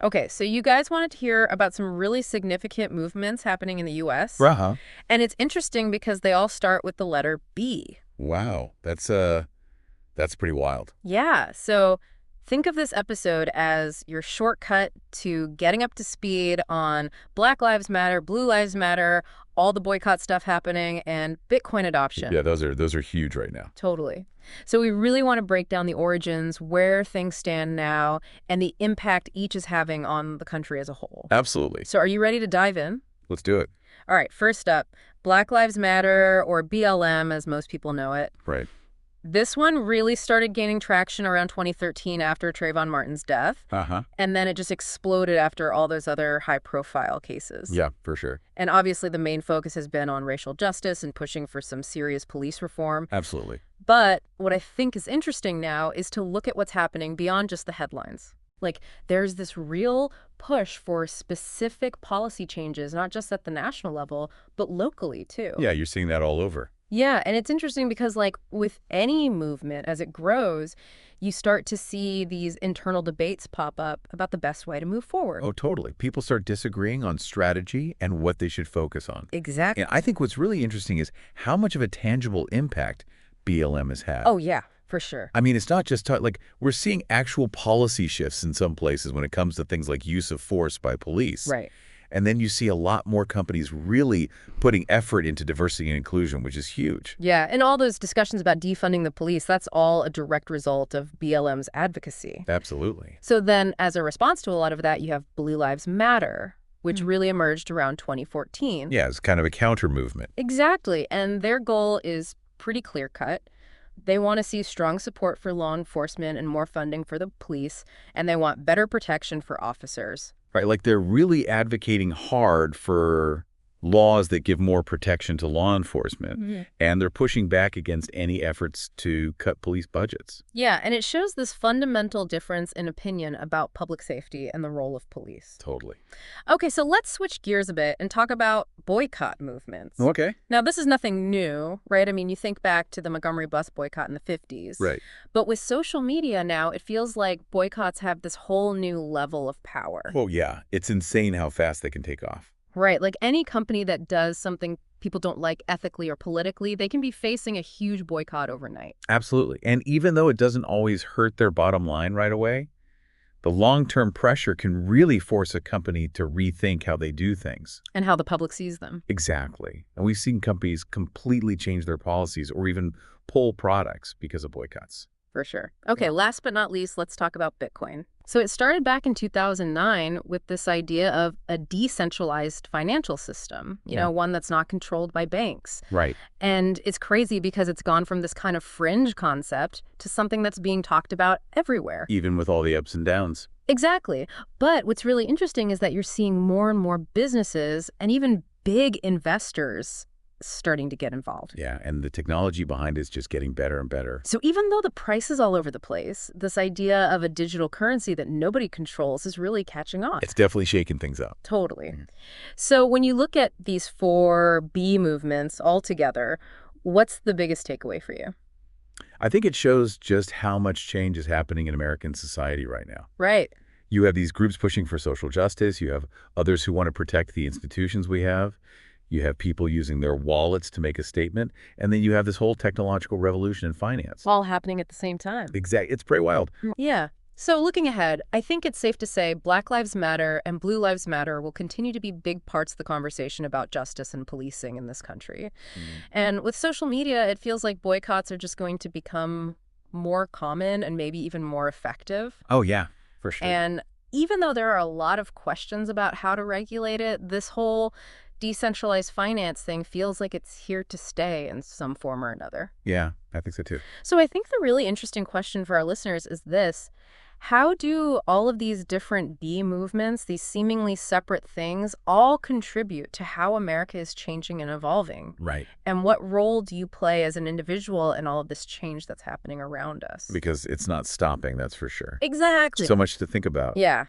Okay, so you guys wanted to hear about some really significant movements happening in the US. Uh-huh. And it's interesting because they all start with the letter B. Wow. That's pretty wild. Yeah, so think of this episode as your shortcut to getting up to speed on Black Lives Matter, Blue Lives Matter, all the boycott stuff happening, and Bitcoin Yeah, adoption. those are huge right now. Totally. So we really want to break down the origins, where things stand now, and the impact each is having on the country as a whole. Absolutely. So are you ready to dive in? Let's do it. All right, first up, Black Lives Matter, or BLM as most people know it. Right. This one really started gaining traction around 2013 after Trayvon Martin's death, Uh-huh. and then it just exploded after all those other high-profile cases. Yeah, for sure. And obviously the main focus has been on racial justice and pushing for some serious police reform. Absolutely. But what I think is interesting now is to look at what's happening beyond just the headlines. Like, there's this real push for specific policy changes, not just at the national level, but locally, too. Yeah, you're seeing that all over. Yeah, and it's interesting because, like, with any movement, as it grows, you start to see these internal debates pop up about the best way to move forward. Oh, totally. People start disagreeing on strategy and what they should focus on. Exactly. And I think what's really interesting is how much of a tangible impact BLM has had. Oh, yeah, for sure. I mean, it's not just like we're seeing actual policy shifts in some places when it comes to things like use of force by police. Right. And then you see a lot more companies really putting effort into diversity and inclusion, which is huge. Yeah, and all those discussions about defunding the police, that's all a direct result of BLM's advocacy. Absolutely. So then, as a response to a lot of that, you have Blue Lives Matter, which Mm. really emerged around 2014. Yeah, it's kind of a counter movement. Exactly, and their goal is pretty clear-cut. They want to see strong support for law enforcement and more funding for the police, and they want better protection for officers. Right, like they're really advocating hard for laws that give more protection to law enforcement, Mhm. and they're pushing back against any efforts to cut police budgets. Yeah, and it shows this fundamental difference in opinion about public safety and the role of police. Totally. Okay, so let's switch gears a bit and talk about boycott movements. Okay. Now, this is nothing new, right? I mean, you think back to the Montgomery bus boycott in the 50s. Right. But with social media now, it feels like boycotts have this whole new level of power. Oh, yeah. It's insane how fast they can take off. Right, like any company that does something people don't like ethically or politically, they can be facing a huge boycott overnight. Absolutely. And even though it doesn't always hurt their bottom line right away, the long-term pressure can really force a company to rethink how they do things. And how the public sees them. Exactly. And we've seen companies completely change their policies or even pull products because of boycotts. For sure. Okay, Yeah. last but not least, let's talk about Bitcoin. So it started back in 2009 with this idea of a decentralized financial system, Yeah. one that's not controlled by banks. Right. And it's crazy because it's gone from this kind of fringe concept to something that's being talked about everywhere. Even with all the ups and downs. Exactly. But what's really interesting is that you're seeing more and more businesses and even big investors starting to get involved. Yeah, and the technology behind it is just getting better and better. So even though the price is all over the place, this idea of a digital currency that nobody controls is really catching on. It's definitely shaking things up. Totally. Mhm. So when you look at these four B movements all together, what's the biggest takeaway for you? I think it shows just how much change is happening in American society right now. Right. You have these groups pushing for social justice. You have others who want to protect the institutions we have. You have people using their wallets to make a statement. And then you have this whole technological revolution in finance. All happening at the same time. Exactly. It's pretty wild. Yeah. So looking ahead, I think it's safe to say Black Lives Matter and Blue Lives Matter will continue to be big parts of the conversation about justice and policing in this country. And with social media, it feels like boycotts are just going to become more common and maybe even more effective. Oh, yeah, for sure. And even though there are a lot of questions about how to regulate it, this whole decentralized finance thing feels like it's here to stay in some form or another. Yeah, I think so too. So I think the really interesting question for our listeners is this. How do all of these different B movements, these seemingly separate things, all contribute to how America is changing and evolving? Right. And what role do you play as an individual in all of this change that's happening around us? Because it's not stopping, that's for sure. Exactly. So much to think about. Yeah.